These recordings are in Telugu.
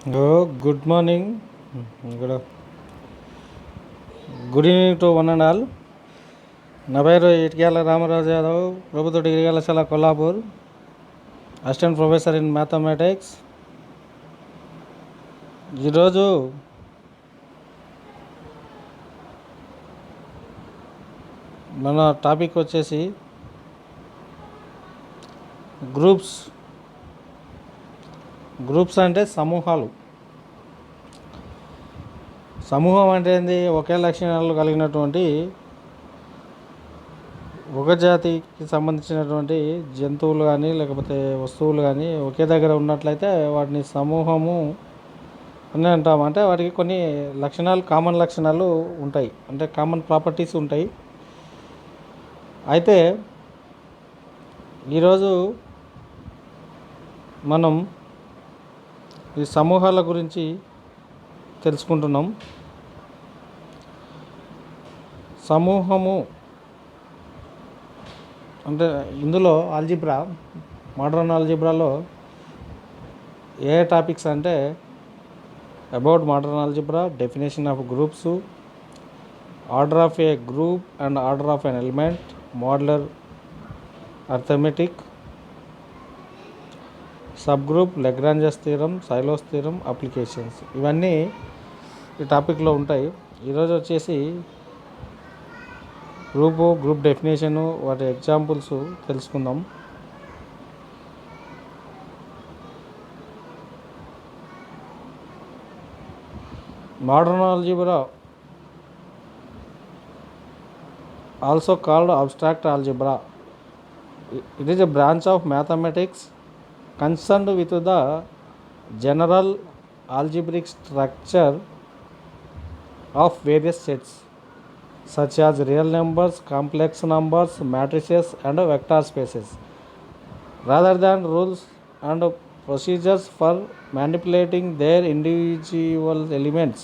Good morning. Good, good evening to one and all. నా పేరు ఇటిక్యాల రామరాజు యాదవ్, ప్రభుత్వ డిగ్రీ కళాశాల Kollapur, assistant professor in mathematics. ఈరోజు మన టాపిక్ వచ్చేసి గ్రూప్స్ అంటే సమూహాలు. సమూహం అంటే ఏంది? ఒకే లక్షణాలు కలిగినటువంటి ఒక జాతికి సంబంధించినటువంటి జంతువులు కానీ లేకపోతే వస్తువులు కానీ ఒకే దగ్గర ఉన్నట్లయితే వాటిని సమూహము అని అంటాము. అంటే వాటికి కొన్ని లక్షణాలు, కామన్ లక్షణాలు ఉంటాయి, అంటే కామన్ ప్రాపర్టీస్ ఉంటాయి. అయితే ఈరోజు మనం ఈ సమూహాల గురించి తెలుసుకుంటున్నాం. సమూహము అంటే ఇందులో మోడర్న్ ఆల్జిబ్రాలో ఏ టాపిక్స్ అంటే about modern algebra, definition of groups, order of A group and order of an element, modular arithmetic, sub group, Lagrange's theorem, silos theorem, applications, ఇవన్నీ ఈ టాపిక్లో ఉంటాయి. ఈరోజు వచ్చేసి గ్రూప్ డెఫినేషను, వాటి ఎగ్జాంపుల్స్ తెలుసుకుందాం. Modern algebra, also called abstract algebra, it is a branch of mathematics concerned with the general algebraic structure of various sets such as real numbers, complex numbers, matrices and vector spaces, rather than rules and procedures for manipulating their individual elements.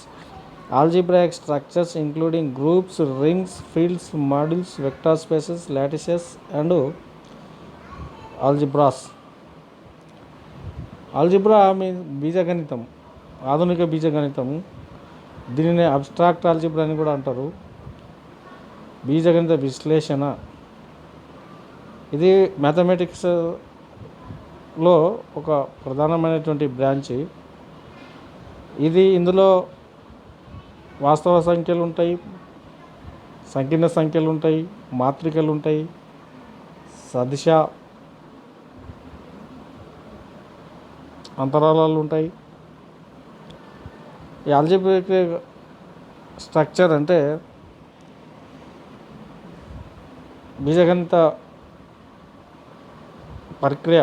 Algebraic structures including groups, rings, fields, modules, vector spaces, lattices and algebra means బీజగణితం, ఆధునిక బీజగణితము. దీనిని అబ్స్ట్రాక్ట్ ఆల్జిబ్రా అని కూడా అంటారు. బీజగణిత విశ్లేషణ, ఇది మ్యాథమెటిక్స్లో ఒక ప్రధానమైనటువంటి బ్రాంచ్. ఇందులో వాస్తవ సంఖ్యలు ఉంటాయి, సంకీర్ణ సంఖ్యలు ఉంటాయి, మాత్రికలు ఉంటాయి, సదిశ అంతరాలాలు ఉంటాయి. ఈ ఆల్జిబ్రిక్ స్ట్రక్చర్ అంటే బీజగణిత ప్రక్రియ.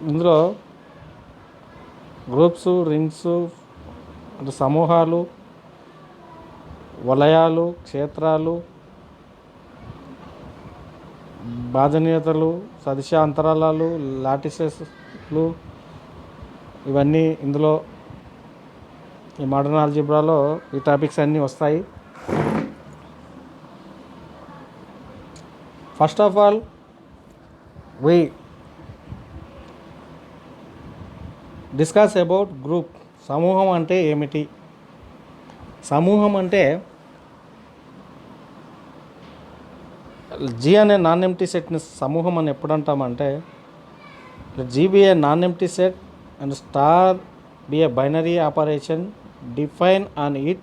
ఇందులో గ్రూప్స్, రింగ్స్ అంటే సమూహాలు, వలయాలు, క్షేత్రాలు, భాజనీయతలు, సదిశ అంతరాలాలు, లాటిసెస్లు, ఇవన్నీ ఇందులో ఈ మోడర్న్ ఆల్జిబ్రాలో ఈ టాపిక్స్ అన్నీ వస్తాయి. First of all we discuss about group. సమూహం అంటే ఏమిటి? సమూహం అంటే జీ అనే నాన్ ఎంప్టీ సెట్ని సమూహం అని ఎప్పుడు అంటామంటే, G be a non empty set and star be a binary operation defined on it,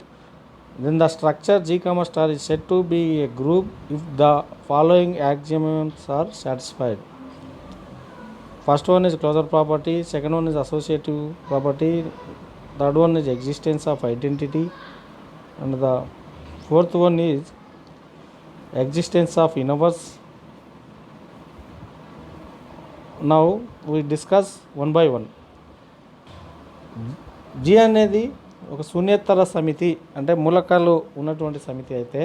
then the structure G comma star is said to be a group if the following axioms are satisfied. First one is closure property, second one is associative property, third one is existence of identity, and the fourth one is existence of universe. Now we discuss one by one. G అనేది ఒక శూన్యేతర సమితి, అంటే మూలకాలు ఉన్నటువంటి సమితి అయితే,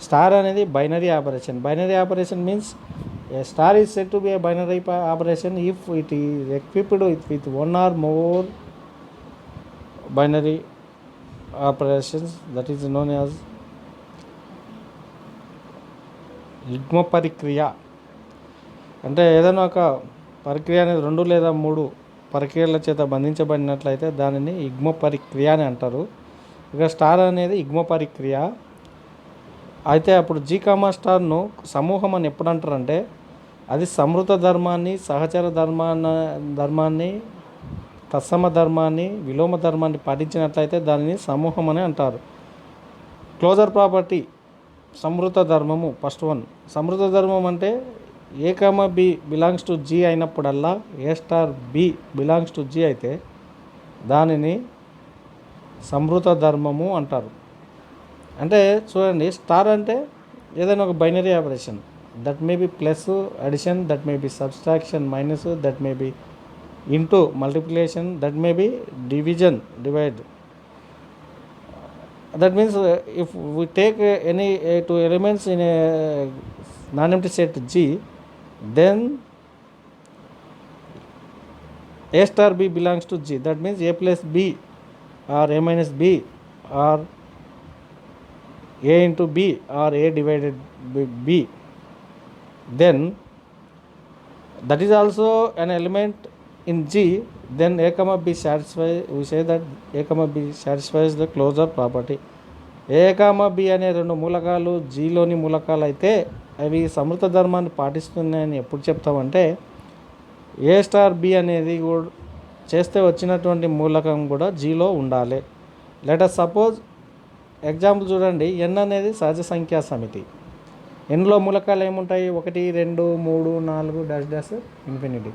స్టార్ అనేది binary operation. Binary operation means A star is said to be A binary operation if it is equipped with one or more binary operations, that is known as యుగ్మ ప్రక్రియ. అంటే ఏదైనా ఒక ప్రక్రియ అనేది 2 లేదా 3 ప్రక్రియల చేత బంధించబడినట్లయితే దానిని యుగ్మ పరిక్రియ అని అంటారు. ఇక స్టార్ అనేది యుగ్మ పరిక్రియ. అయితే అప్పుడు జీ కామా స్టార్ను సమూహం అని ఎప్పుడు అంటారంటే అది సమృత ధర్మాన్ని, సహచర ధర్మాన్ని, తత్సమ ధర్మాన్ని, విలోమ ధర్మాన్ని పాటించినట్లయితే దానిని సమూహం అని అంటారు. క్లోజర్ ప్రాపర్టీ సమృత ధర్మము. ఫస్ట్ వన్, సమృత ధర్మం అంటే a comma b belongs to G అయినప్పుడల్లా a star b belongs to G అయితే దానిని సమృత ధర్మము అంటారు. అంటే చూడండి, స్టార్ అంటే ఏదైనా ఒక binary operation, that may be plus addition, that may be subtraction minus, that may be into multiplication, that may be division divide. That means if we take any two elements in a non-empty set G, then A star B belongs to G. That means A plus B or A minus B or A into B or A divided by B. Then that is also an element in G. Then A comma B satisfies, we say that A comma B satisfies the closure property. A comma B అనే రెండు మూలకాలు జీలోని మూలకాలు అయితే అవి సమృత ధర్మాన్ని పాటిస్తున్నాయని ఎప్పుడు చెప్తామంటే ఏ స్టార్ బి అనేది కూడా చేస్తే వచ్చినటువంటి మూలకం కూడా జీలో ఉండాలి. లెట్ అస్ సపోజ్ ఎగ్జాంపుల్ చూడండి, ఎన్ అనేది సహజ సంఖ్యా సమితి. ఎన్లో మూలకాలు ఏముంటాయి? 1, 2, 3, 4 డాష్ డాష్ ఇన్ఫినిటీ.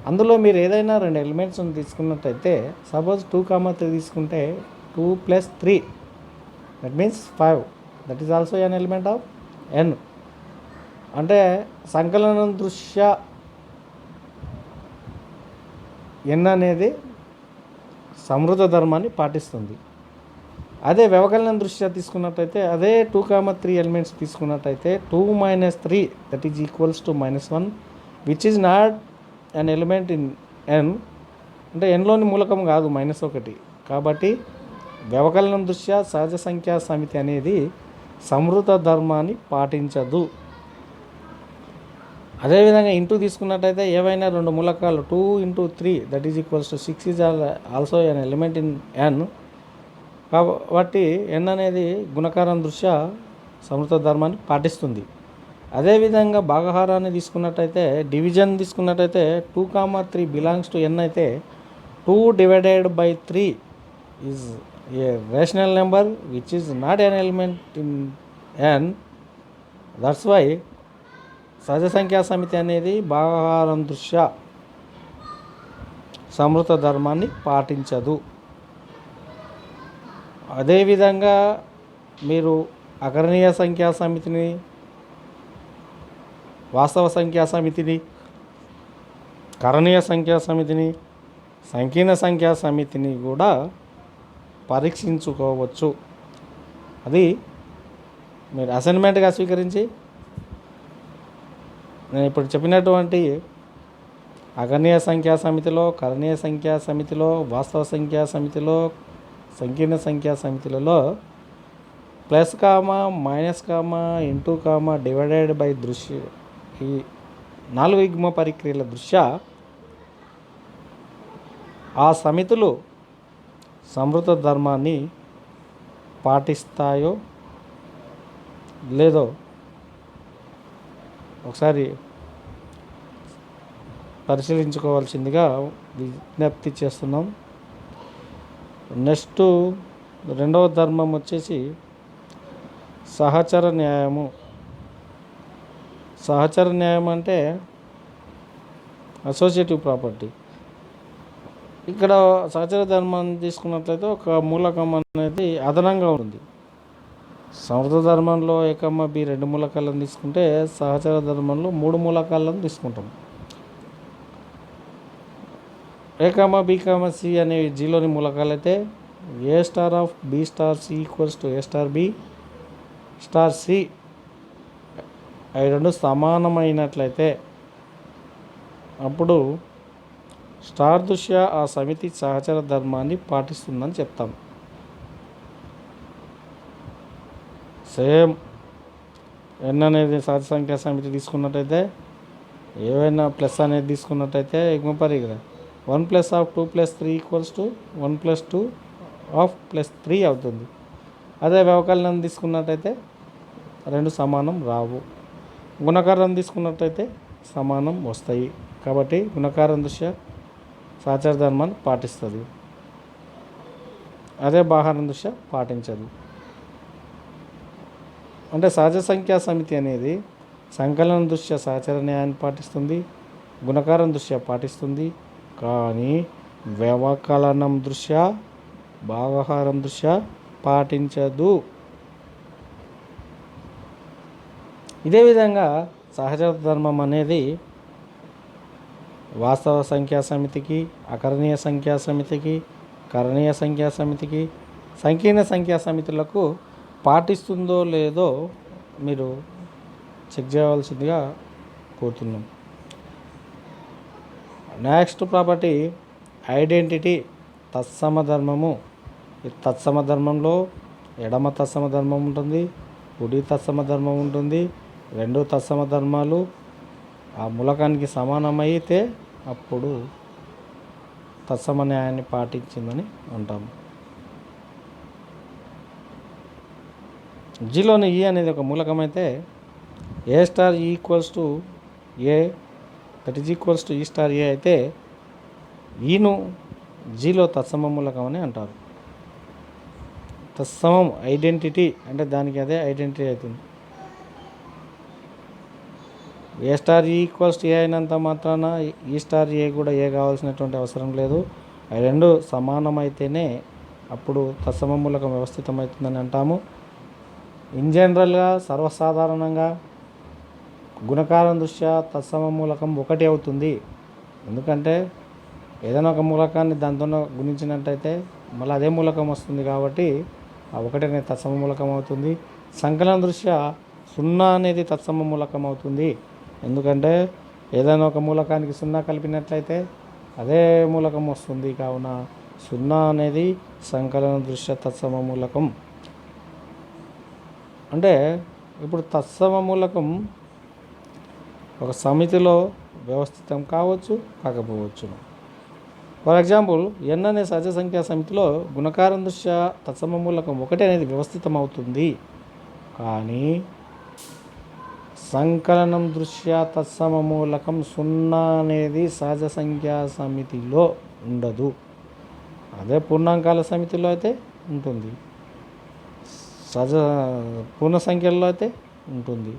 అందులో మీరు ఏదైనా రెండు ఎలిమెంట్స్ తీసుకున్నట్టయితే సపోజ్ 2, 3 తీసుకుంటే 2 + 3 that means 5. That is also N element of N. అంటే సంకలనం దృష్ట్యా ఎన్ అనేది సమృత ధర్మాన్ని పాటిస్తుంది. అదే వ్యవకలనం దృష్ట్యా తీసుకున్నట్టయితే అదే 2, 3 ఎలిమెంట్స్ తీసుకున్నట్టయితే 2 - 3 that is equals to -1 which is not an element in N. అంటే ఎన్లోని మూలకం కాదు -1. కాబట్టి వ్యవకలనం దృష్ట్యా సహజ సంఖ్యా సమితి అనేది సమృత ధర్మాన్ని పాటించదు. అదేవిధంగా ఇంటూ తీసుకున్నట్టయితే ఏవైనా రెండు మూలకాలు 2 × 3 that is equals to 6 is also N element in N. కాబట్టి ఎన్ అనేది గుణకారం దృష్ట్యా సమృత ధర్మాన్ని పాటిస్తుంది. అదేవిధంగా భాగహారాన్ని తీసుకున్నట్టయితే, డివిజన్ తీసుకున్నట్టయితే 2, 3 బిలాంగ్స్ టు ఎన్ అయితే 2 divided by 3 is a rational number which is not an element in N. That's why సహజ సంఖ్యా సమితి అనేది భాగహారం దృష్ట్యా సమృత ధర్మాన్ని పాటించదు. అదేవిధంగా మీరు అకరణీయ సంఖ్యా సమితిని, వాస్తవ సంఖ్యా సమితిని, కరణీయ సంఖ్యా సమితిని, సంకీర్ణ సంఖ్యా సమితిని కూడా పరీక్షించుకోవచ్చు. అది మీరు అసైన్మెంట్గా స్వీకరించి నేను ఇప్పుడు చెప్పినటువంటి అకరణీయ సంఖ్యా సమితిలో, కరణీయ సంఖ్యా సమితిలో, వాస్తవ సంఖ్యా సమితిలో, సంకీర్ణ సంఖ్యా సమితిలలో plus comma, minus comma, into comma, divided by దృశ్య ఈ 4 యుగ్మ పరిక్రియల దృష్ట్యా ఆ సమితులు సమృత ధర్మాన్ని పాటిస్తాయో లేదో ఒకసారి పరిశీలించుకోవాల్సిందిగా విజ్ఞప్తి చేస్తున్నాం. నెక్స్ట్ రెండవ ధర్మం వచ్చేసి సహచర న్యాయము. సహచర న్యాయం అంటే అసోసియేటివ్ ప్రాపర్టీ. ఇక్కడ సహచర ధర్మాన్ని తీసుకున్నట్లయితే ఒక మూలకం అనేది అదనంగా ఉంటుంది. సమృత ధర్మంలో A, B 2 మూలకాలను తీసుకుంటే సహచర ధర్మంలో 3 మూలకాలను తీసుకుంటాం. A, B, C అనేవి జీలోని మూలకాలు అయితే A star of B star C equals to A star B star C అవి రెండు సమానమైనట్లయితే అప్పుడు స్టార్ దృష్ట్యా ఆ సమితి సహచర ధర్మాన్ని పాటిస్తుందని చెప్తాం. సేమ్ ఎన్ అనేది సహజ సంఖ్యా సమితి తీసుకున్నట్టయితే ఏవైనా ప్లస్ అనేది తీసుకున్నట్టయితే యుగ్మ పరిక్రియ 1+2+3 = 1+2 అవుతుంది. అదే వ్యవకలనం తీసుకున్నట్టయితే రెండు సమానం రావు. గుణకారం తీసుకున్నట్టయితే సమానం వస్తాయి. కాబట్టి గుణకారం దృష్ట్యా సహచర ధర్మాన్ని పాటిస్తుంది, అదే బాహారం దృష్ట్యా పాటించదు. అంటే సహజ సంఖ్యా సమితి అనేది సంకలనం దృష్ట్యా సహచర న్యాయాన్ని పాటిస్తుంది, గుణకారం దృష్ట్యా పాటిస్తుంది. కానీ వ్యవకలనం దృష్ట్యా భాగాహారం దృష్ట్యా పాటించదు. ఇదే విధంగా సహచర ధర్మం అనేది వాస్తవ సంఖ్యా సమితికి, అకరణీయ సంఖ్యా సమితికి, కరణీయ సంఖ్యా సమితికి, సంకీర్ణ సంఖ్యా సమితులకు పాటిస్తుందో లేదో మీరు చెక్ చేయవలసిందిగా కోరుతున్నాం. నెక్స్ట్ ప్రాపర్టీ ఐడెంటిటీ తత్సమ ధర్మము. ఈ తత్సమ ధర్మంలో ఎడమ తత్సమ ధర్మం ఉంటుంది, కుడి తత్సమ ధర్మం ఉంటుంది. రెండు తత్సమ ధర్మాలు ఆ మూలకానికి సమానమైతే అప్పుడు తత్సమ న్యాయాన్ని పాటించిందని అంటాము. జీలోని ఈ అనేది ఒక మూలకం అయితే A * E = A, that is equals to E * A అయితే ఈను జీలో తత్సమ మూలకం అని అంటారు. తత్సమం ఐడెంటిటీ అంటే దానికి అదే ఐడెంటిటీ అవుతుంది. A * E = A అయినంత మాత్రాన E * A కూడా ఏ కావాల్సినటువంటి అవసరం లేదు. అవి రెండు సమానమైతేనే అప్పుడు తత్సమ మూలకం వ్యవస్థితమవుతుందని అంటాము. ఇన్ జనరల్గా సర్వసాధారణంగా గుణకారం దృష్ట్యా తత్సమ మూలకం ఒకటి అవుతుంది. ఎందుకంటే ఏదైనా ఒక మూలకాన్ని దాంతో గుణించినట్టయితే మళ్ళీ అదే మూలకం వస్తుంది కాబట్టి ఆ ఒకటి అనేది తత్సమ మూలకం అవుతుంది. సంకలనం దృష్ట్యా 0 అనేది తత్సమ మూలకం అవుతుంది. ఎందుకంటే ఏదైనా ఒక మూలకానికి 0 కలిపినట్లయితే అదే మూలకం వస్తుంది. కావున 0 అనేది సంకలన దృష్ట్యా తత్సమ మూలకం. అంటే ఇప్పుడు తత్సమ మూలకం ఒక సమితిలో వ్యవస్థితం కావచ్చు, కాకపోవచ్చు. ఫర్ ఎగ్జాంపుల్ n అనే సహజ సంఖ్యా సమితిలో గుణకారం దృష్ట్యా తత్సమ మూలకం 1 అనేది వ్యవస్థితం అవుతుంది. కానీ సంకలనం దృష్ట్యా తత్సమ మూలకం 0 అనేది సహజ సంఖ్యా సమితిలో ఉండదు. అదే పూర్ణాంకాల సమితిలో అయితే ఉంటుంది, సహజ పూర్ణ సంఖ్యల్లో అయితే ఉంటుంది,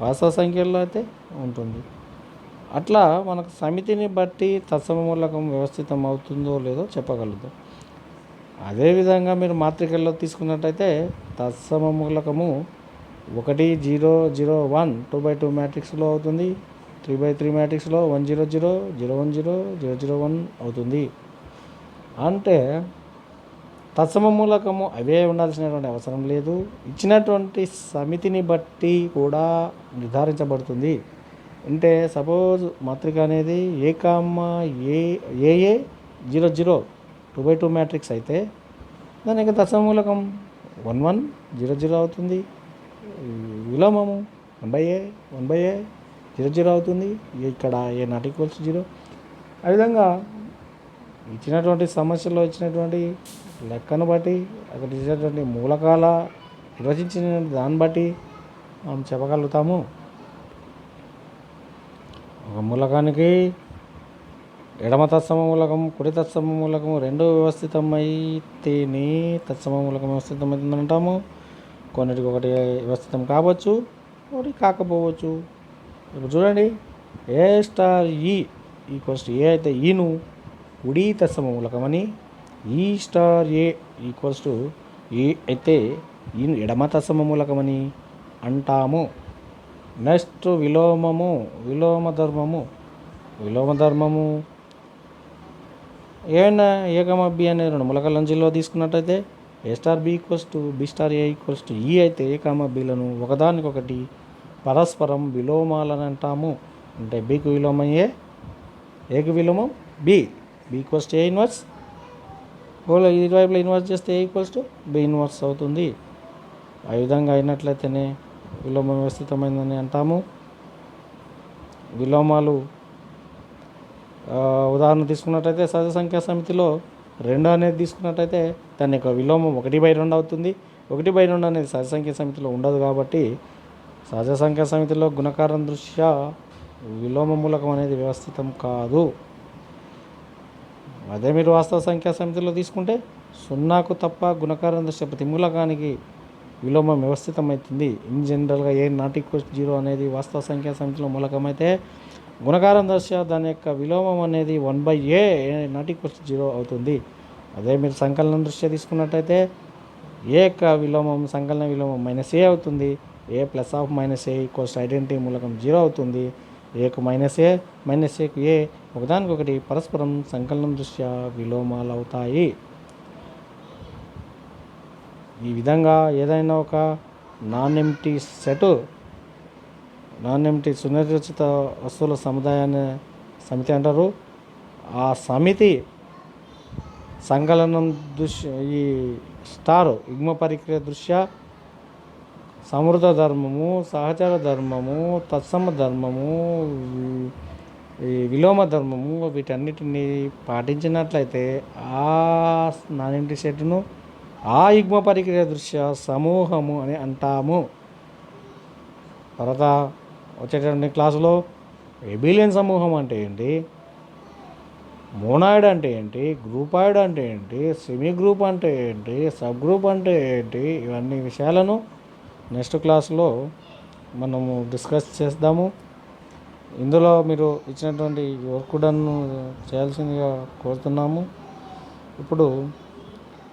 వాస్తవ సంఖ్యల్లో అయితే ఉంటుంది. అట్లా మనకు సమితిని బట్టి తత్సమ మూలకం వ్యవస్థితం అవుతుందో లేదో చెప్పగలుగుతాం. అదేవిధంగా మీరు మాత్రికల్లో తీసుకున్నట్టయితే తత్సమ మూలకము 1 0 0 1 2/2 మ్యాట్రిక్స్లో అవుతుంది. 3/3 మ్యాట్రిక్స్లో 1 0 0 0 1 0 0 0 1 అవుతుంది. అంటే తత్సమ మూలకము అవే ఉండాల్సినటువంటి అవసరం లేదు. ఇచ్చినటువంటి సమితిని బట్టి కూడా నిర్ధారించబడుతుంది. అంటే సపోజ్ మాత్రిక అనేది ఏ 0 0 2/2 మ్యాట్రిక్స్ అయితే దానికి తత్సమ మూలకం 1 1 0 0 అవుతుంది. విలోమము 1/A 0 0 అవుతుంది. ఇక్కడ A ≠ 0. ఆ విధంగా ఇచ్చినటువంటి సమస్యలో ఇచ్చినటువంటి లెక్కను బట్టి అక్కడ ఇచ్చినటువంటి మూలకాల నిర్వచించిన దాన్ని బట్టి మనం చెప్పగలుగుతాము. ఒక మూలకానికి ఎడమ తత్సమ మూలకం, కుడి తత్సమ మూలకం రెండు వ్యవస్థితమైతేనే తత్సమ మూలకం వ్యవస్థితమవుతుందని అంటాము. కొన్నిటికి ఒకటి వ్యవస్థితం కావచ్చు, ఒకటి కాకపోవచ్చు. ఇప్పుడు చూడండి, A * E = A అయితే ఈను కుడి తత్సమ మూలకమని, E * A = E అయితే ఈను ఎడమ తత్సమ మూలకమని అంటాము. నెక్స్ట్ విలోమము, విలోమ ధర్మము ఏమైనా A, B అనే రెండు మూలకాల జీలో తీసుకున్నట్టయితే A * B = B * A = E అయితే A, Bలను ఒకదానికొకటి పరస్పరం విలోమాలని అంటాము. అంటే Bకు విలోమం A, Aకి విలోమం B, B = A ఇన్వర్స్, ఇరువైపులా ఇన్వర్స్ చేస్తే A = B ఇన్వర్స్ అవుతుంది. ఆ విధంగా అయినట్లయితేనే విలోమం వ్యవస్థితమైందని అంటాము. విలోమాలు ఉదాహరణ తీసుకున్నట్టయితే సహజ సంఖ్యా సమితిలో 2 అనేది తీసుకున్నట్టయితే దాని యొక్క విలోమం 1/2 అవుతుంది. 1/2 అనేది సహజ సంఖ్యా సమితిలో ఉండదు కాబట్టి సహజ సంఖ్యా సమితిలో గుణకారం దృష్ట్యా విలోమ మూలకం అనేది వ్యవస్థితం కాదు. అదే మీరు వాస్తవ సంఖ్యా సమితిలో తీసుకుంటే 0కు తప్ప గుణకారం దృష్ట్యా ప్రతి మూలకానికి విలోమం వ్యవస్థితమవుతుంది. ఇన్ జనరల్గా A ≠ 0 అనేది వాస్తవ సంఖ్యా సమితిలో మూలకం అయితే గుణకారం దృష్ట్యా దాని యొక్క విలోమం అనేది 1/A A ≠ 0 అవుతుంది. అదే మీరు సంకలనం దృష్ట్యా తీసుకున్నట్టయితే A యొక్క విలోమం సంకలన విలోమం -A అవుతుంది. A ± A ఐడెంటిటీ మూలకం 0 అవుతుంది. Aకు -A Aకు A ఒకదానికొకటి పరస్పరం సంకలనం దృష్ట్యా విలోమాలు అవుతాయి. ఈ విధంగా ఏదైనా ఒక నాన్ ఎంప్టీ సునిర్వచిత వస్తువుల సమితి అంటారు. ఆ సమితి సంకలనం ఈ స్టార్ యుగ్మ పరిక్రియ దృష్ట్యా సమృద్ధ ధర్మము, సహచర ధర్మము, తత్సమ ధర్మము, ఈ విలోమ ధర్మము వీటన్నిటిని పాటించినట్లయితే ఆ నాన్ ఎంప్టీ సెట్ను ఆ యుగ్మ పరిక్రియ దృష్ట్యా సమూహము అని అంటాము. తర్వాత వచ్చేటటువంటి క్లాసులో ఎబిలియన్ సమూహం అంటే ఏంటి, మోనాయిడ్ అంటే ఏంటి, గ్రూపాయిడ్ అంటే ఏంటి, సెమీ గ్రూప్ అంటే ఏంటి, సబ్ గ్రూప్ అంటే ఏంటి, ఇవన్నీ విషయాలను నెక్స్ట్ క్లాస్లో మనము డిస్కస్ చేద్దాము. ఇందులో మీరు ఇచ్చినటువంటి వర్క్ డన్ను చేయాల్సిందిగా కోరుతున్నాము. ఇప్పుడు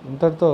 ఇంతటితో